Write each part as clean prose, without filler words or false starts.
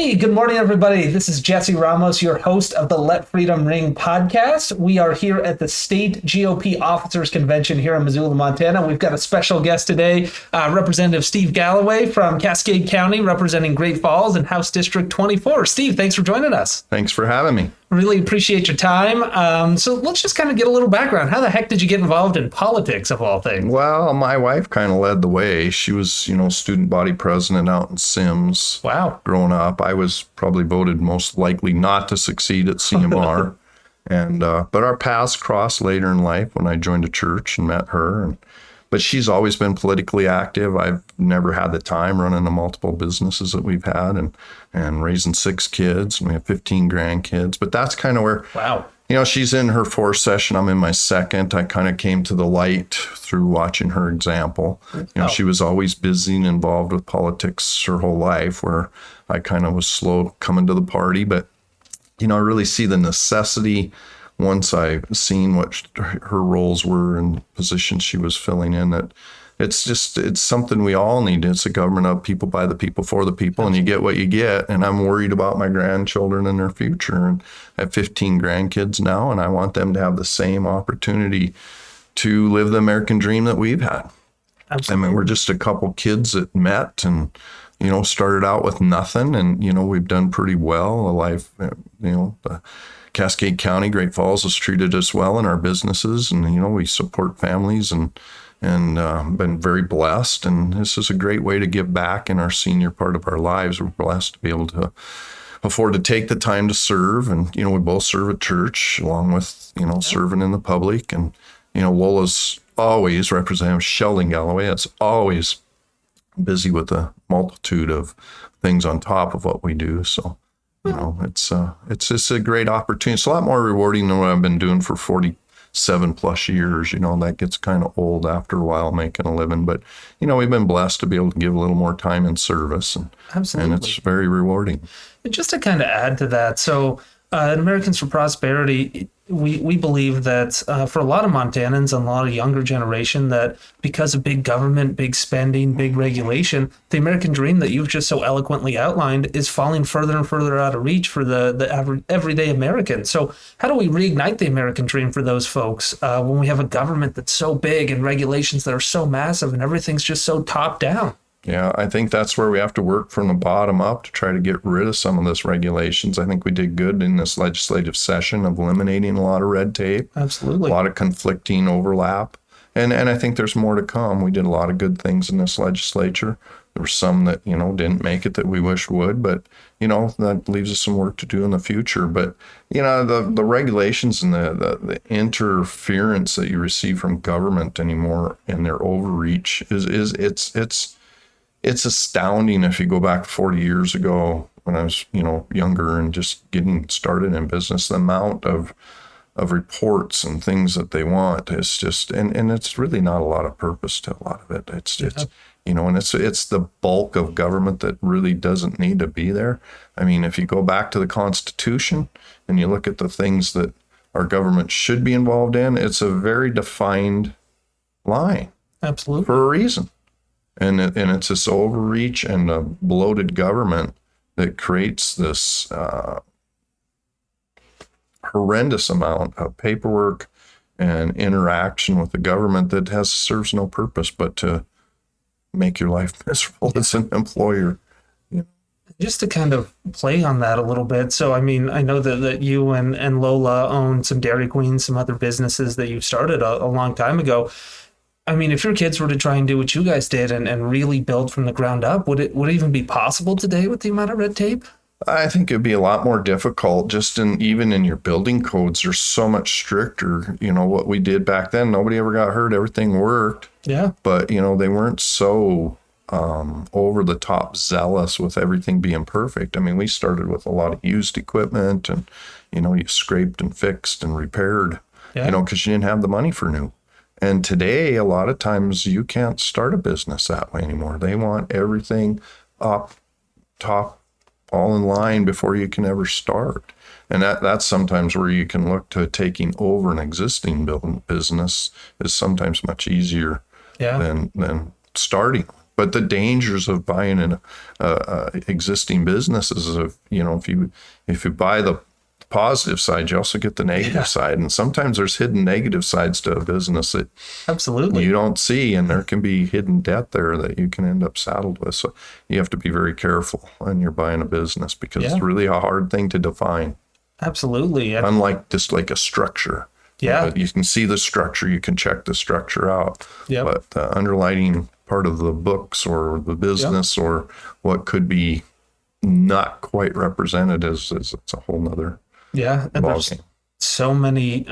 Hey, good morning, everybody. This is Jesse Ramos, your host of the Let Freedom Ring podcast. We are here at the State GOP Officers Convention here in Missoula, Montana. We've got a special guest today, Representative Steve Galloway from Cascade County, representing Great Falls and House District 24. Steve, thanks for joining us. Thanks for having me. Really appreciate your time. So let's just kind of get a little background. How the heck did you get involved in politics, of all things? Well, my wife kind of led the way. She was, student body president out in Sims. Wow. Growing up, I was probably voted most likely not to succeed at CMR. But our paths crossed later in life when I joined a church and met her. But she's always been politically active. I've never had the time running the multiple businesses that we've had and raising 6 kids. And we have 15 grandkids. But that's kind of where, wow. She's in her 4th session. I'm in my 2nd. I kind of came to the light through watching her example. She was always busy and involved with politics her whole life, where I kind of was slow coming to the party. But, I really see the necessity once I've seen what her roles were and positions she was filling in, that it's something we all need. It's a government of people, by the people, for the people, and you get what you get. And I'm worried about my grandchildren and their future. And I have 15 grandkids now, and I want them to have the same opportunity to live the American dream that we've had. Absolutely. I mean, we're just a couple kids that met and, started out with nothing. And, we've done pretty well. The Cascade County, Great Falls has treated us well in our businesses, and we support families and been very blessed. And this is a great way to give back in our senior part of our lives. We're blessed to be able to afford to take the time to serve, and we both serve at church along with serving in the public. And Lola's always, Representative Sheldon Galloway, is always busy with a multitude of things on top of what we do. So. It's just a great opportunity. It's a lot more rewarding than what I've been doing for 47 plus years. That gets kind of old after a while, making a living. But, we've been blessed to be able to give a little more time in service. Absolutely. And it's very rewarding. And just to kind of add to that, so at Americans for Prosperity, we believe that for a lot of Montanans and a lot of younger generation, that because of big government, big spending, big regulation, the American dream that you've just so eloquently outlined is falling further and further out of reach for the everyday American. So how do we reignite the American dream for those folks when we have a government that's so big and regulations that are so massive and everything's just so top down? Yeah, I think that's where we have to work from the bottom up to try to get rid of some of this regulations. I think we did good in this legislative session of eliminating a lot of red tape. Absolutely. A lot of conflicting overlap. And I think there's more to come. We did a lot of good things in this legislature. There were some that, didn't make it that we wish would, but, that leaves us some work to do in the future. But, the regulations and the interference that you receive from government anymore and their overreach it's astounding. If you go back 40 years ago when I was, younger and just getting started in business, the amount of reports and things that they want is just, and it's really not a lot of purpose to a lot of it. It's and it's the bulk of government that really doesn't need to be there. I mean, if you go back to the Constitution and you look at the things that our government should be involved in, it's a very defined line. Absolutely. For a reason. And it's this overreach and a bloated government that creates this horrendous amount of paperwork and interaction with the government that serves no purpose but to make your life miserable as an employer. Just to kind of play on that a little bit. So, I mean, I know that you and Lola own some Dairy Queen, some other businesses that you started a long time ago. I mean, if your kids were to try and do what you guys did and really build from the ground up, would it even be possible today with the amount of red tape? I think it'd be a lot more difficult. Just even in your building codes, they're so much stricter. What we did back then, nobody ever got hurt. Everything worked. Yeah. But, they weren't so over the top zealous with everything being perfect. I mean, we started with a lot of used equipment and, you scraped and fixed and repaired, because you didn't have the money for new. And today, a lot of times you can't start a business that way anymore. They want everything up top, all in line before you can ever start. And that's sometimes where you can look to taking over an existing business is sometimes much easier than starting. But the dangers of buying an existing businesses is, if you buy the positive side, you also get the negative side, and sometimes there's hidden negative sides to a business that Absolutely. you don't see, and there can be hidden debt there that you can end up saddled with. So you have to be very careful when you're buying a business, because it's really a hard thing to define. Absolutely. Unlike just like a structure. Yeah. You can see the structure, you can check the structure out. Yep. But the underlining part of the books or the business or what could be not quite represented is it's a whole nother Yeah, and there's ballgame. so many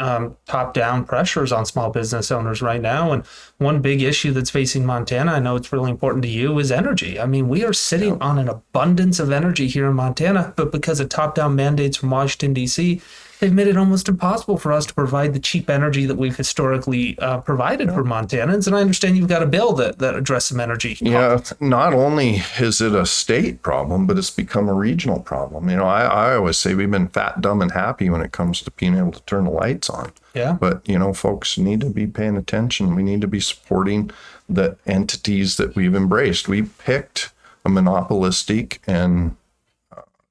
top-down pressures on small business owners right now. And one big issue that's facing Montana, I know it's really important to you, is energy. I mean, we are sitting on an abundance of energy here in Montana, but because of top-down mandates from Washington, D.C., they've made it almost impossible for us to provide the cheap energy that we've historically provided for Montanans. And I understand you've got a bill that addresses some energy. Yeah, not only is it a state problem, but it's become a regional problem. I always say we've been fat, dumb, and happy when it comes to being able to turn the lights on. Yeah. But, folks need to be paying attention. We need to be supporting the entities that we've embraced. We picked a monopolistic and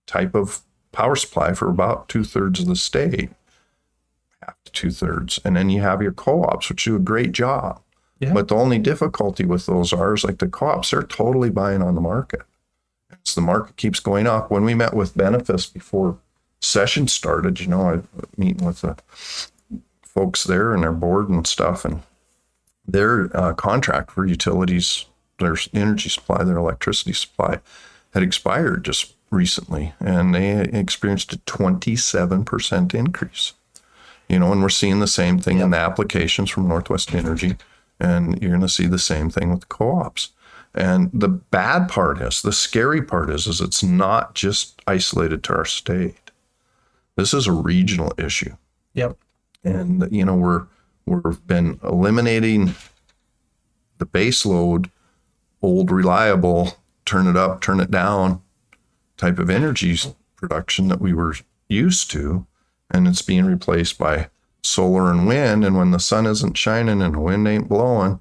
type of power supply for about 2/3 of the state, half to 2/3. And then you have your co-ops, which do a great job. Yeah. But the only difficulty with those is like the co-ops, they're totally buying on the market. So the market keeps going up. When we met with Benefice before session started, I was meeting with the folks there and their board and stuff, and their contract for utilities, their energy supply, their electricity supply had expired just recently, and they experienced a 27% increase. And we're seeing the same thing in the applications from Northwest Energy, and you're going to see the same thing with the co-ops. And the bad part is, the scary part is it's not just isolated to our state. This is a regional issue. Yep. And, we've been eliminating the base load, old reliable, turn it up, turn it down type of energy production that we were used to. And it's being replaced by solar and wind. And when the sun isn't shining and the wind ain't blowing,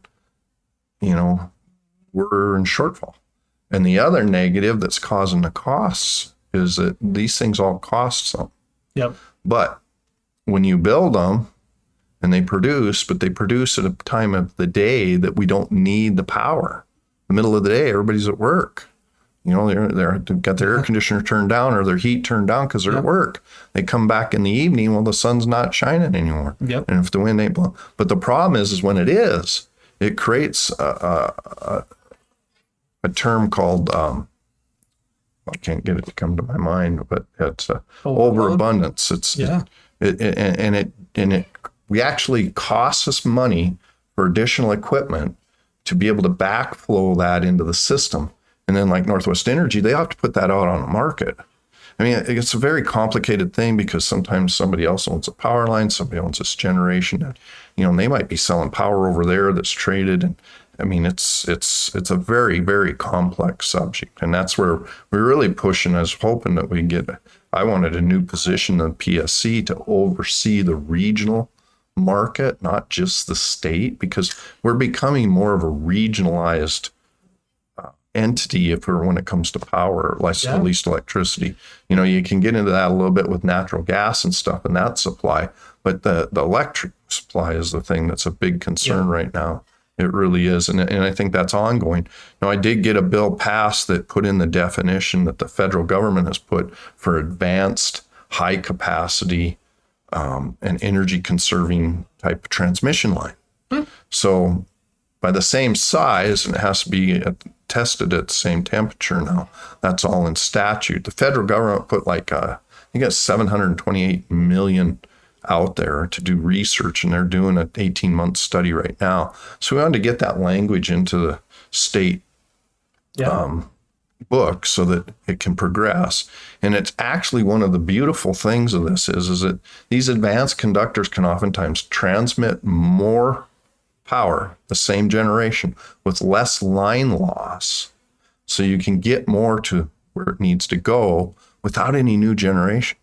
we're in shortfall. And the other negative that's causing the costs is that these things all cost something. Yep. But when you build them and they produce at a time of the day that we don't need the power. The middle of the day, everybody's at work. They've got their air conditioner turned down or their heat turned down because they're at work. They come back in the evening, well, the sun's not shining anymore. Yep. And if the wind ain't blowing. But the problem is when it is, it creates a term called, I can't get it to come to my mind, but it's overabundance. We actually costs us money for additional equipment to be able to backflow that into the system. And then like Northwest Energy, they have to put that out on the market. I mean, it's a very complicated thing because sometimes somebody else owns a power line, somebody owns this generation, and they might be selling power over there that's traded. And I mean, it's a very, very complex subject. And that's where we're really pushing. I was hoping that I wanted a new position in PSC to oversee the regional market, not just the state, because we're becoming more of a regionalized entity when it comes to power, at least electricity. You can get into that a little bit with natural gas and stuff and that supply, but the electric supply is the thing that's a big concern right now. It really is. And I think that's ongoing. Now, I did get a bill passed that put in the definition that the federal government has put for advanced high capacity and energy conserving type of transmission line. So by the same size, and it has to be tested at the same temperature now. That's all in statute. The federal government put I think it's 728 million out there to do research, and they're doing an 18-month study right now. So we wanted to get that language into the state book so that it can progress. And it's actually one of the beautiful things of this is that these advanced conductors can oftentimes transmit more power, the same generation, with less line loss. So you can get more to where it needs to go without any new generation,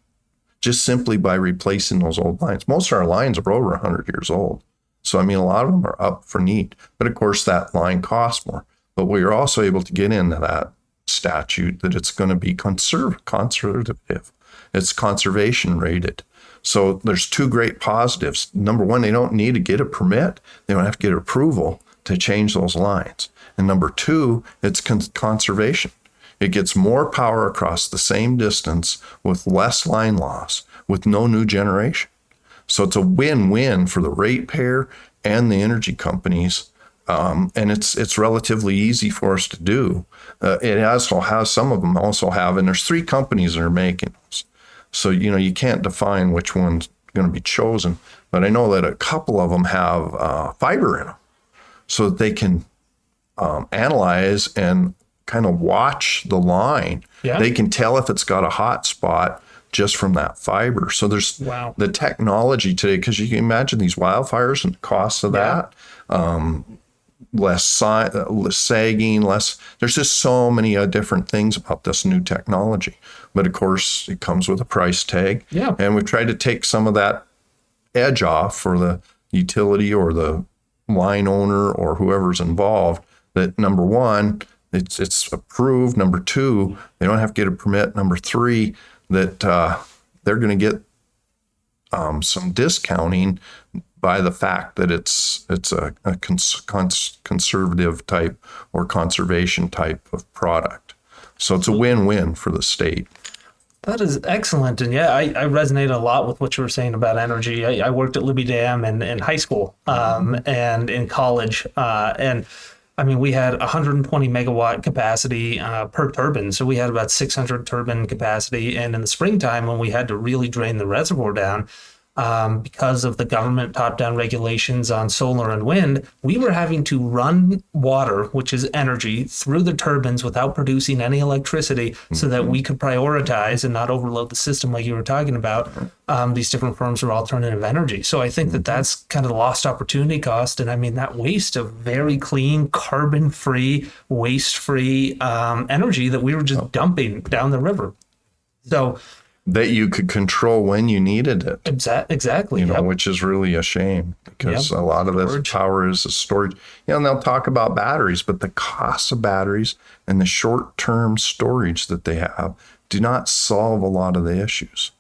just simply by replacing those old lines. Most of our lines are over 100 years old. So, I mean, a lot of them are up for need. But of course, that line costs more. But we are also able to get into that statute that it's going to be conservative. It's conservation rated. So there's two great positives. Number one, they don't need to get a permit. They don't have to get approval to change those lines. And number two, it's conservation. It gets more power across the same distance with less line loss, with no new generation. So it's a win-win for the ratepayer and the energy companies. And it's relatively easy for us to do. It also has, some of them also have, and there's 3 companies that are making those. So, you can't define which one's going to be chosen, but I know that a couple of them have fiber in them so that they can analyze and kind of watch the line. Yeah. They can tell if it's got a hot spot just from that fiber. So there's the technology today, because you can imagine these wildfires and the costs of that. Less sagging, there's just so many different things about this new technology. But of course, it comes with a price tag. Yeah. And we've tried to take some of that edge off for the utility or the line owner or whoever's involved, that number one, it's approved. Number two, they don't have to get a permit. Number three, that they're going to get some discounting by the fact that it's a conservative type or conservation type of product. So it's a win-win for the state. That is excellent. And yeah, I resonate a lot with what you were saying about energy. I worked at Libby Dam in high school and in college. And I mean, we had 120 megawatt capacity per turbine. So we had about 600 turbine capacity. And in the springtime, when we had to really drain the reservoir down, because of the government top-down regulations on solar and wind, we were having to run water, which is energy, through the turbines without producing any electricity so that we could prioritize and not overload the system like you were talking about, these different forms of alternative energy. So I think that that's kind of the lost opportunity cost. And I mean, that waste of very clean, carbon-free, waste-free energy that we were just dumping down the river. So that you could control when you needed it. Exactly. Which is really a shame, because a lot of this power is a storage. And they'll talk about batteries, but the cost of batteries and the short-term storage that they have do not solve a lot of the issues.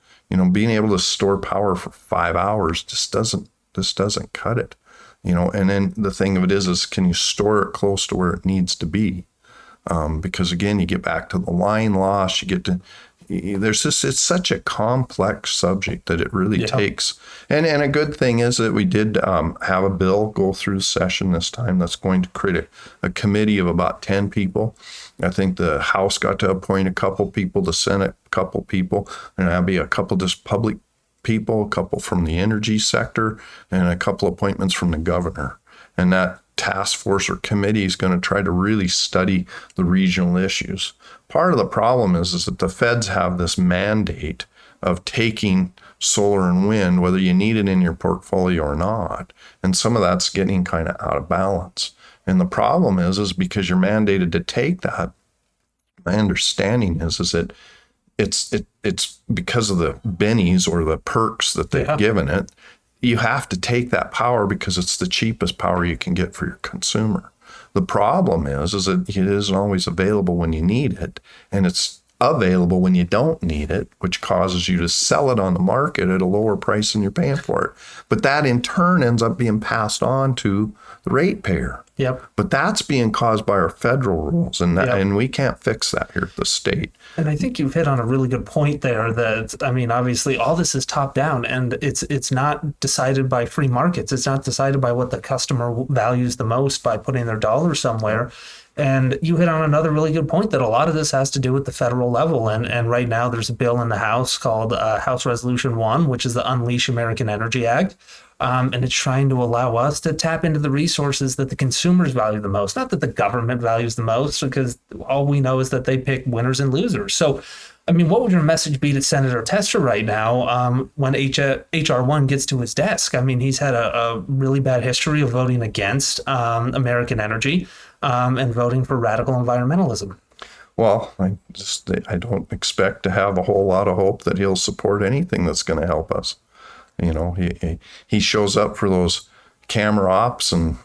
Being able to store power for 5 hours just doesn't cut it. And then the thing of it is can you store it close to where it needs to be? Because again, you get back to the line loss, it's such a complex subject that it really takes. And a good thing is that we did have a bill go through session this time that's going to create a committee of about 10 people. I think the House got to appoint a couple people, the Senate a couple people, and that'll be a couple just public people, a couple from the energy sector, and a couple appointments from the governor. And that task force or committee is going to try to really study the regional issues. Part of the problem is that the feds have this mandate of taking solar and wind, whether you need it in your portfolio or not. And some of that's getting kind of out of balance. And the problem is because you're mandated to take that, my understanding is that it's because of the bennies or the perks that they've given it. You have to take that power because it's the cheapest power you can get for your consumer. The problem is that it isn't always available when you need it, and it's available when you don't need it, which causes you to sell it on the market at a lower price than you're paying for it. But that in turn ends up being passed on to the ratepayer. Yep. But that's being caused by our federal rules, and we can't fix that here at the state. And I think you've hit on a really good point there that, I mean, obviously all this is top down, and it's not decided by free markets. It's not decided by what the customer values the most by putting their dollar somewhere. And you hit on another really good point that a lot of this has to do with the federal level. And right now there's a bill in the House called House Resolution 1, which is the Unleash American Energy Act. And it's trying to allow us to tap into the resources that the consumers value the most, not that the government values the most, because all we know is that they pick winners and losers. So, I mean, what would your message be to Senator Tester right now when H.R. 1 gets to his desk? I mean, he's had a really bad history of voting against American energy and voting for radical environmentalism. Well, I don't expect to have a whole lot of hope that he'll support anything that's going to help us. He shows up for those camera ops and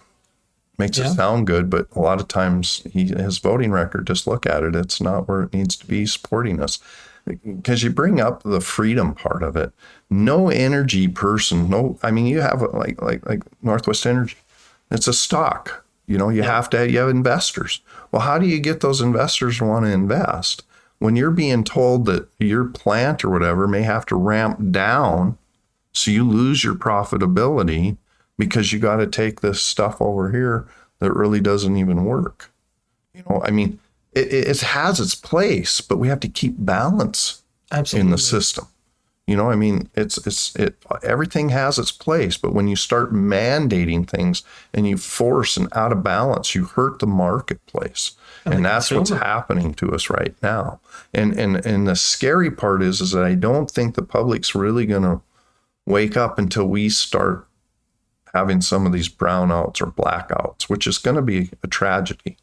Makes Yeah. it sound good, but a lot of times his voting record, just look at it. It's not where it needs to be supporting us. Because you bring up the freedom part of it. No energy person, you have like Northwest Energy. It's a stock. You have you have investors. Well, how do you get those investors to want to invest when you're being told that your plant or whatever may have to ramp down, so you lose your profitability because you got to take this stuff over here that really doesn't even work? It has its place, but we have to keep balance Absolutely. in the system. Everything has its place, but when you start mandating things and you force and out of balance, you hurt the marketplace. And that's what's happening to us right now. And the scary part is that I don't think the public's really going to wake up until we start having some of these brownouts or blackouts, which is going to be a tragedy.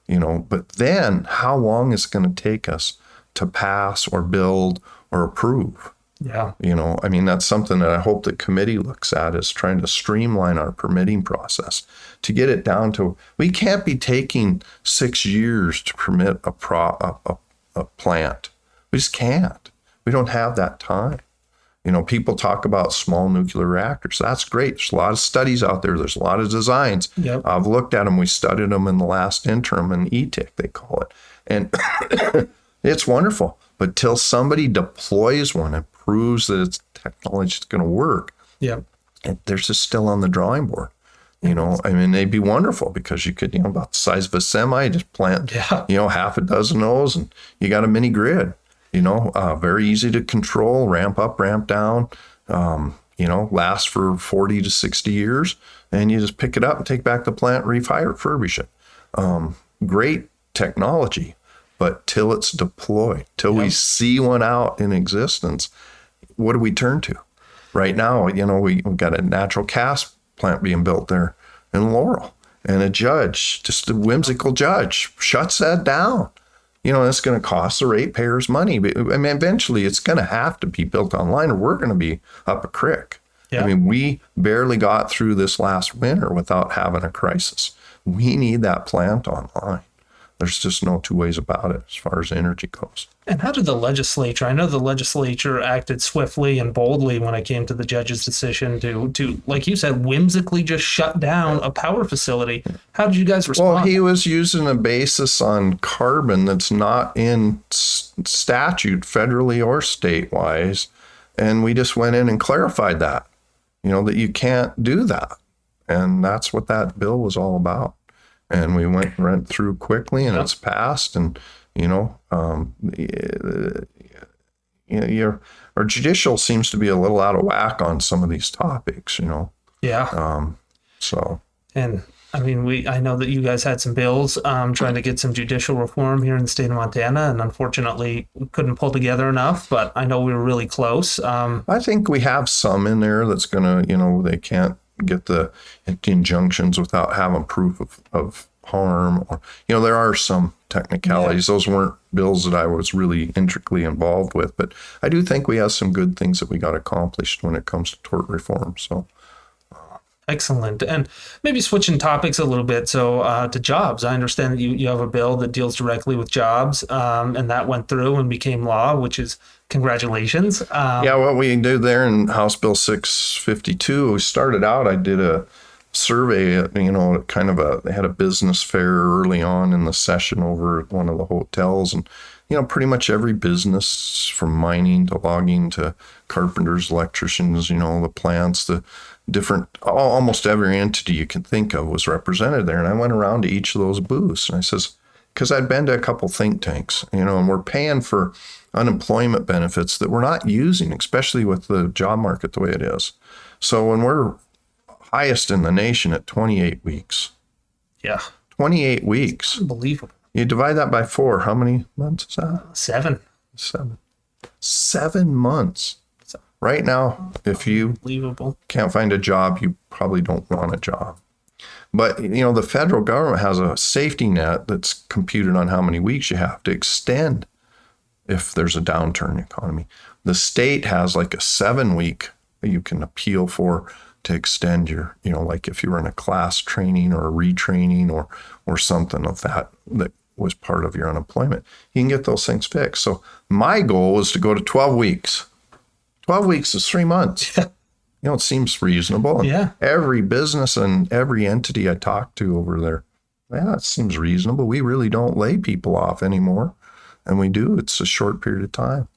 But then how long is it going to take us to pass or build or approve? Yeah. That's something that I hope the committee looks at, is trying to streamline our permitting process to get it down to, we can't be taking 6 years to permit a plant. We just can't. We don't have that time. People talk about small nuclear reactors. That's great. There's a lot of studies out there. There's a lot of designs. Yep. I've looked at them. We studied them in the last interim, in ETIC, they call it. And it's wonderful. But till somebody deploys one and proves that its technology is going to work, Yeah. they're just still on the drawing board. They'd be wonderful, because you could, about the size of a semi, just plant, half a dozen of those, and you got a mini grid. Very easy to control, ramp up, ramp down, last for 40 to 60 years, and you just pick it up and take back the plant, refurbish it. Great technology, but till it's deployed, till we see one out in existence, what do we turn to? Right now, we've got a natural gas plant being built there in Laurel, and a judge, just a whimsical judge, shuts that down. It's going to cost the ratepayers money. But eventually it's going to have to be built online, or we're going to be up a creek. Yeah. We barely got through this last winter without having a crisis. We need that plant online. There's just no two ways about it as far as energy goes. And how did the legislature, I know the legislature acted swiftly and boldly when it came to the judge's decision to, like you said, whimsically just shut down a power facility. How did you guys respond? Well, he was using a basis on carbon that's not in statute, federally or state-wise. And we just went in and clarified that, that you can't do that. And that's what that bill was all about. And we went through quickly, and it's passed. And our judicial seems to be a little out of whack on some of these topics. Yeah. So. And I know that you guys had some bills trying to get some judicial reform here in the state of Montana, and unfortunately we couldn't pull together enough. But I know we were really close. I think we have some in there that's gonna, they can't get the injunctions without having proof of harm, or there are some technicalities. Those weren't bills that I was really intricately involved with, but I do think we have some good things that we got accomplished when it comes to tort reform. So excellent. And maybe switching topics a little bit, so to jobs. I understand that you have a bill that deals directly with jobs, and that went through and became law, which is congratulations. What we do there in House Bill 652, we started out, I did a survey, they had a business fair early on in the session over at one of the hotels, and pretty much every business, from mining to logging to carpenters, electricians, the plants, the different, almost every entity you can think of was represented there. And I went around to each of those booths, and I says, because I'd been to a couple think tanks, and we're paying for unemployment benefits that we're not using, especially with the job market the way it is. So when we're highest in the nation at 28 weeks. Yeah. 28 weeks. Unbelievable. You divide that by 4. How many months is that? 7. 7 months. Right now, if you can't find a job, you probably don't want a job. But, the federal government has a safety net that's computed on how many weeks you have to extend if there's a downturn in the economy. The state has like a 7-week you can appeal for to extend your, like if you were in a class training or a retraining or something of that was part of your unemployment, you can get those things fixed. So my goal is to go to 12 weeks. 12 weeks is 3 months. It seems reasonable. And every business and every entity I talk to over there, it seems reasonable. We really don't lay people off anymore. And we do. It's a short period of time.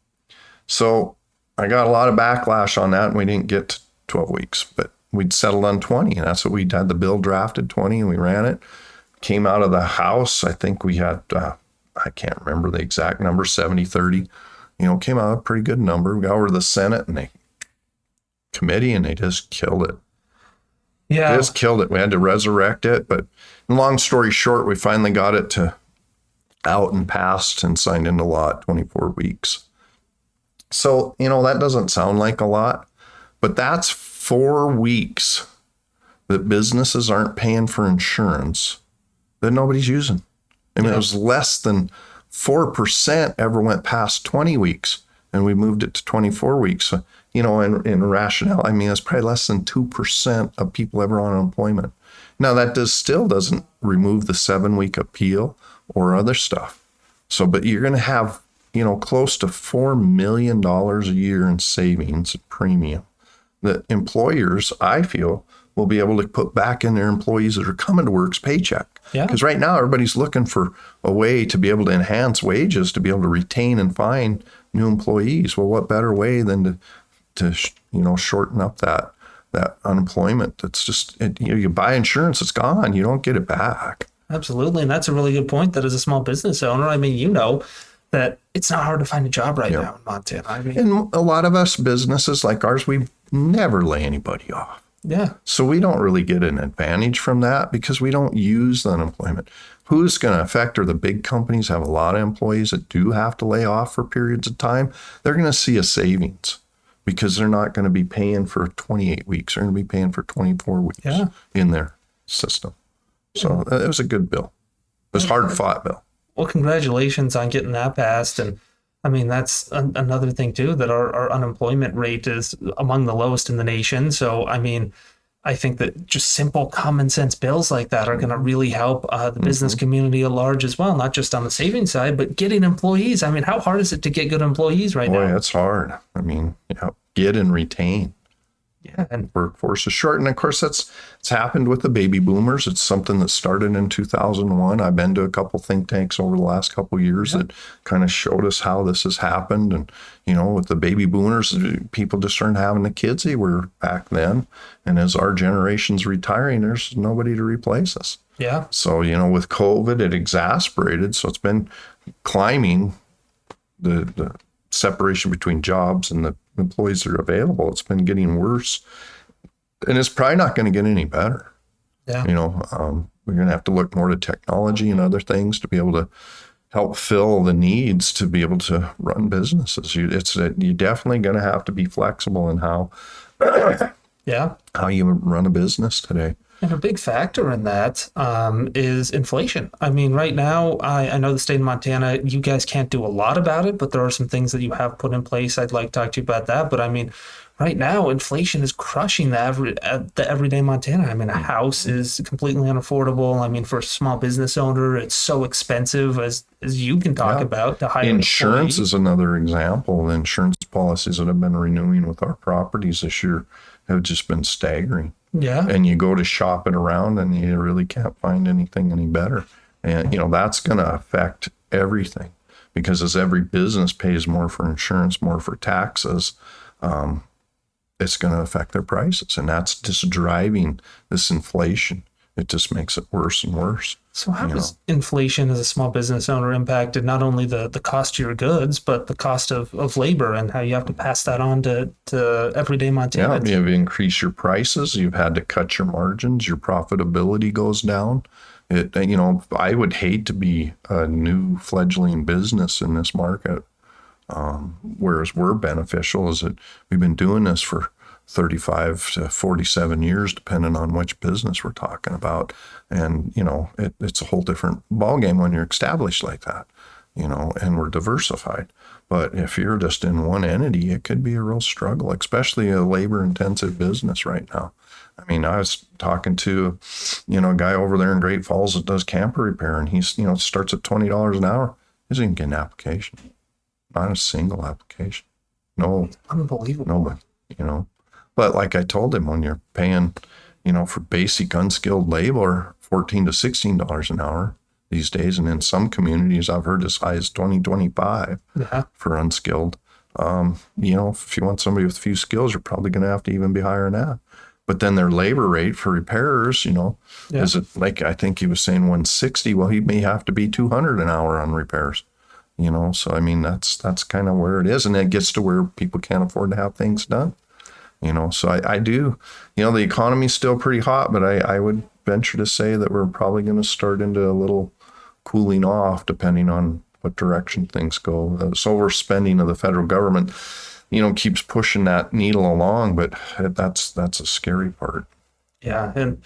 So I got a lot of backlash on that, and we didn't get to 12 weeks, but we'd settled on 20. And that's what we had. The bill drafted 20 and we ran it. Came out of the House. I think we had, I can't remember the exact number, 70-30. Came out a pretty good number. We got over to the Senate and committee, and they just killed it. Yeah. Just killed it. We had to resurrect it. But long story short, we finally got it to out and passed and signed into law at 24 weeks. So, that doesn't sound like a lot, but that's 4 weeks that businesses aren't paying for insurance that nobody's using. It was less than 4% ever went past 20 weeks, and we moved it to 24 weeks. So, in rationale, it's probably less than 2% of people ever on unemployment. Now, that still doesn't remove the 7-week appeal or other stuff. So, but you're going to have, close to $4 million a year in savings premium that employers, I feel, will be able to put back in their employees that are coming to work's paycheck. Because right now everybody's looking for a way to be able to enhance wages, to be able to retain and find new employees. Well, what better way than to shorten up that unemployment? That's just, you buy insurance, it's gone. You don't get it back. Absolutely. And that's a really good point, that as a small business owner, that it's not hard to find a job right now in Montana. And a lot of us businesses like ours, we never lay anybody off. Yeah. So we don't really get an advantage from that because we don't use the unemployment. Who's going to affect are the big companies have a lot of employees that do have to lay off for periods of time. They're going to see a savings because they're not going to be paying for 28 weeks. They're going to be paying for 24 weeks in their system. So it was a good bill. It was hard fought bill. Well, congratulations on getting that passed. And that's another thing too, that our unemployment rate is among the lowest in the nation. So, I think that just simple common sense bills like that are going to really help the business community at large as well, not just on the savings side, but getting employees. How hard is it to get good employees right now? Boy, it's hard. Get and retain. Yeah, and workforce is short. And of course, it's happened with the baby boomers. It's something that started in 2001. I've been to a couple think tanks over the last couple of years that kind of showed us how this has happened. And, with the baby boomers, people just aren't having the kids they were back then. And as our generation's retiring, there's nobody to replace us. Yeah. So, with COVID, it exacerbated. So it's been climbing the separation between jobs and the employees that are available. It's been getting worse, and it's probably not going to get any better. Yeah. We're going to have to look more to technology and other things to be able to help fill the needs to be able to run businesses. You're definitely going to have to be flexible in how you run a business today. And a big factor in that is inflation. Right now, I know the state of Montana, you guys can't do a lot about it, but there are some things that you have put in place. I'd like to talk to you about that. But right now, inflation is crushing the everyday Montana. A house is completely unaffordable. For a small business owner, it's so expensive, as you can talk about, to hire insurance is another example. The insurance policies that have been renewing with our properties this year have just been staggering. Yeah. And you go to shop it around and you really can't find anything any better. And, that's going to affect everything, because as every business pays more for insurance, more for taxes, it's going to affect their prices. And that's just driving this inflation. It just makes it worse and worse. So how does inflation as a small business owner impacted not only the cost of your goods, but the cost of labor, and how you have to pass that on to everyday Montanans? Yeah, you've increased your prices. You've had to cut your margins. Your profitability goes down. I would hate to be a new fledgling business in this market. Whereas we're beneficial is that we've been doing this for 35 to 47 years, depending on which business we're talking about. And, it's a whole different ballgame when you're established like that, and we're diversified. But if you're just in one entity, it could be a real struggle, especially a labor intensive business right now. I mean, I was talking to, a guy over there in Great Falls that does camper repair, and he's, starts at $20 an hour. He doesn't even get an application. Not a single application. No. Unbelievable. Nobody, But like I told him, when you're paying, for basic unskilled labor, $14 to $16 an hour these days, and in some communities I've heard as high as 20, 25 for unskilled. If you want somebody with a few skills, you're probably going to have to even be higher than that. But then their labor rate for repairers, is it like, I think he was saying 160. Well, he may have to be 200 an hour on repairs, So, I mean, that's kind of where it is. And it gets to where people can't afford to have things done, So I do, the economy's still pretty hot, but I would venture to say that we're probably going to start into a little cooling off depending on what direction things go. This overspending of the federal government, keeps pushing that needle along, but that's a scary part. Yeah, and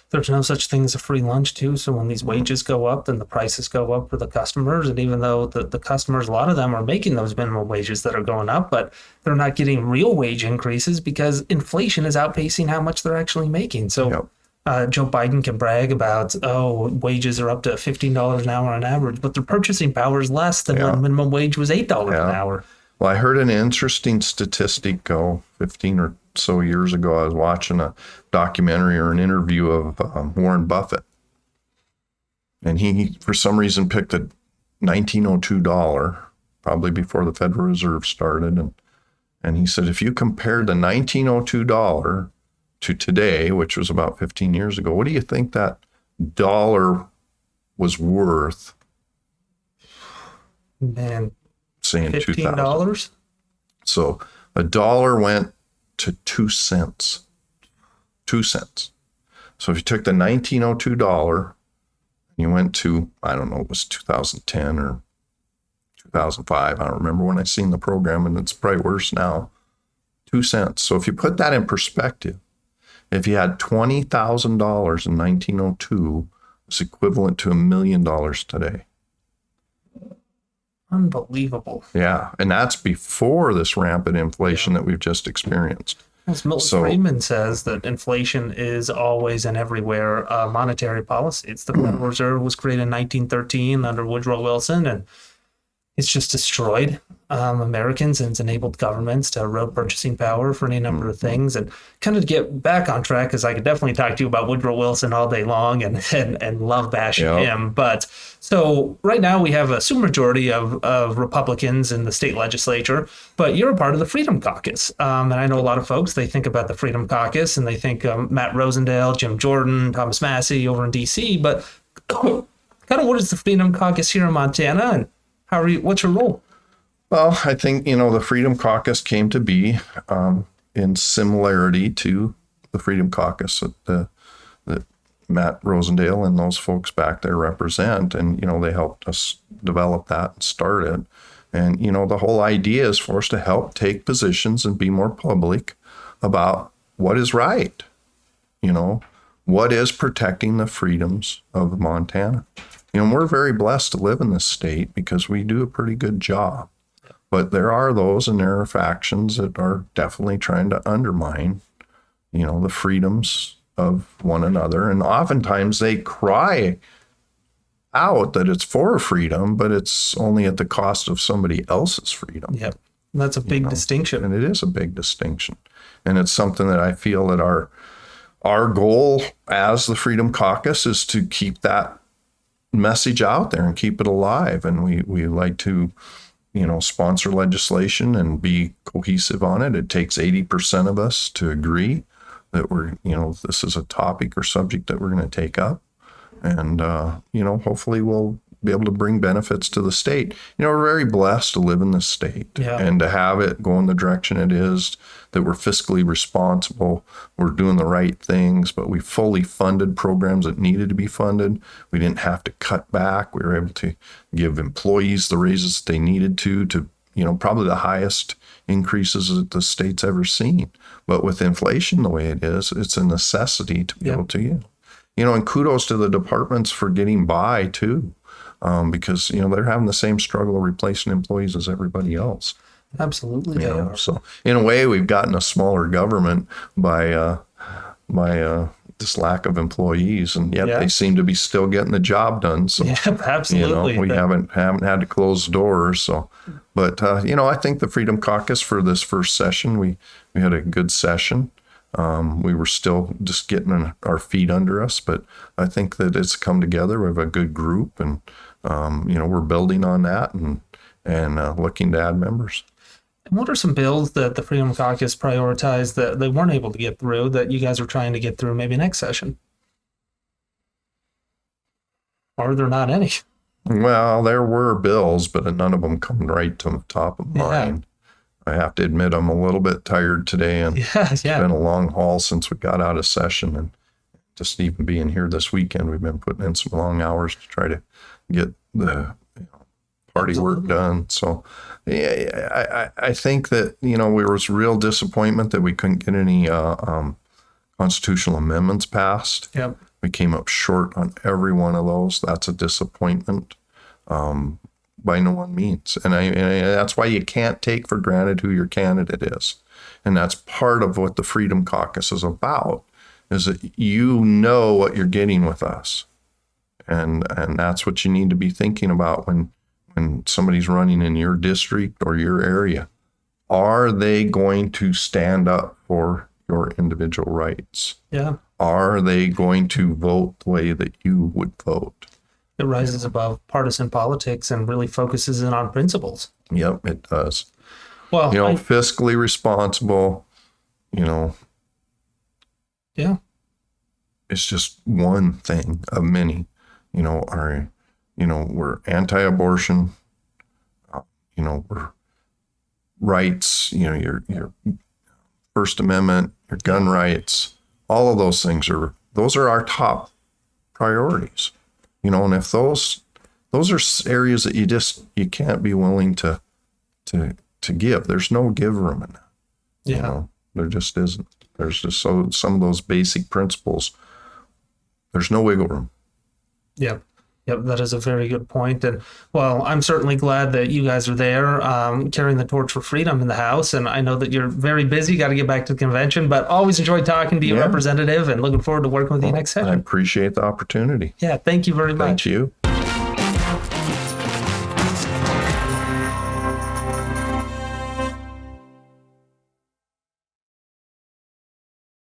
there's no such thing as a free lunch too. So when these wages go up, then the prices go up for the customers. And even though the customers, a lot of them are making those minimum wages that are going up, but they're not getting real wage increases because inflation is outpacing how much they're actually making. So Joe Biden can brag about, wages are up to $15 an hour on average, but their purchasing power is less than when minimum wage was $8 an hour. Well, I heard an interesting statistic 15 or so years ago. I was watching a documentary or an interview of Warren Buffett. And he, for some reason, picked a $1902, probably before the Federal Reserve started. And he said, if you compared the $1902 to today, which was about 15 years ago, what do you think that dollar was worth? Man, saying $15. So a dollar went to 2 cents. 2 cents. So if you took the $1902, you went to, I don't know, it was 2010 or 2005. I don't remember when I seen the program, and it's probably worse now. 2 cents. So if you put that in perspective, if you had $20,000 in 1902, it's equivalent to $1 million today. Unbelievable. Yeah, and that's before this rampant inflation that we've just experienced. As Milton Friedman says, that inflation is always and everywhere a monetary policy. It's the Federal Reserve was created in 1913 under Woodrow Wilson, and it's just destroyed Americans, and it's enabled governments to erode purchasing power for any number of things. And kind of to get back on track, because I could definitely talk to you about Woodrow Wilson all day long and love bashing him. But so right now we have a supermajority of Republicans in the state legislature, but you're a part of the Freedom Caucus. And I know a lot of folks, they think about the Freedom Caucus and they think Matt Rosendale, Jim Jordan, Thomas Massey over in D.C., but kind of what is the Freedom Caucus here in Montana, and what's your role? Well, I think, the Freedom Caucus came to be in similarity to the Freedom Caucus that Matt Rosendale and those folks back there represent. And, they helped us develop that and start it. And, the whole idea is for us to help take positions and be more public about what is right. What is protecting the freedoms of Montana. We're very blessed to live in this state because we do a pretty good job. But there are those, and there are factions that are definitely trying to undermine, the freedoms of one another. And oftentimes they cry out that it's for freedom, but it's only at the cost of somebody else's freedom. Yep. And that's a big distinction. And it is a big distinction. And it's something that I feel that our goal as the Freedom Caucus is to keep that message out there and keep it alive. And we like to sponsor legislation and be cohesive on it. It takes 80% of us to agree that this is a topic or subject that we're going to take up. And, hopefully we'll be able to bring benefits to the state. We're very blessed to live in this state and to have it go in the direction it is, that we're fiscally responsible, we're doing the right things, but we fully funded programs that needed to be funded. We didn't have to cut back. We were able to give employees the raises they needed to probably the highest increases that the state's ever seen. But with inflation the way it is, it's a necessity to be able to, and kudos to the departments for getting by too. Because, they're having the same struggle replacing employees as everybody else. Absolutely. So in a way, we've gotten a smaller government by this lack of employees, and yet Yeah. they seem to be still getting the job done. So, Yeah, absolutely. we haven't had to close doors. So, but I think the Freedom Caucus for this first session, we had a good session. We were still just getting our feet under us, but I think that it's come together. We have a good group, and we're building on that and looking to add members. And what are some bills that the Freedom Caucus prioritized that they weren't able to get through that you guys are trying to get through maybe next session? Or are there not any? Well, there were bills, but none of them come right to the top of mind. I have to admit, I'm a little bit tired today, and it's been a long haul since we got out of session, and just even being here this weekend, we've been putting in some long hours to try to get the party work done. So I think that, there was real disappointment that we couldn't get any constitutional amendments passed. Yep. We came up short on every one of those. That's a disappointment by no one means. And that's why you can't take for granted who your candidate is. And that's part of what the Freedom Caucus is about, is that you know what you're getting with us. And that's what you need to be thinking about when somebody's running in your district or your area. Are they going to stand up for your individual rights? Yeah. Are they going to vote the way that you would vote? It rises above partisan politics and really focuses in on principles. Yep, it does. Well, fiscally responsible, Yeah. it's just one thing of many. We're anti-abortion, we're rights, your First Amendment, your gun rights, all of those things those are our top priorities, and if those are areas that you can't be willing to give, there's no give room in that. Yeah. There just isn't. There's just some of those basic principles, there's no wiggle room. Yep. Yep, that is a very good point. And, well, I'm certainly glad that you guys are there carrying the torch for freedom in the House. And I know that you're very busy, got to get back to the convention, but always enjoyed talking to you, Representative, and looking forward to working with you next session. I appreciate the opportunity. Yeah, thank you very much. Thank you.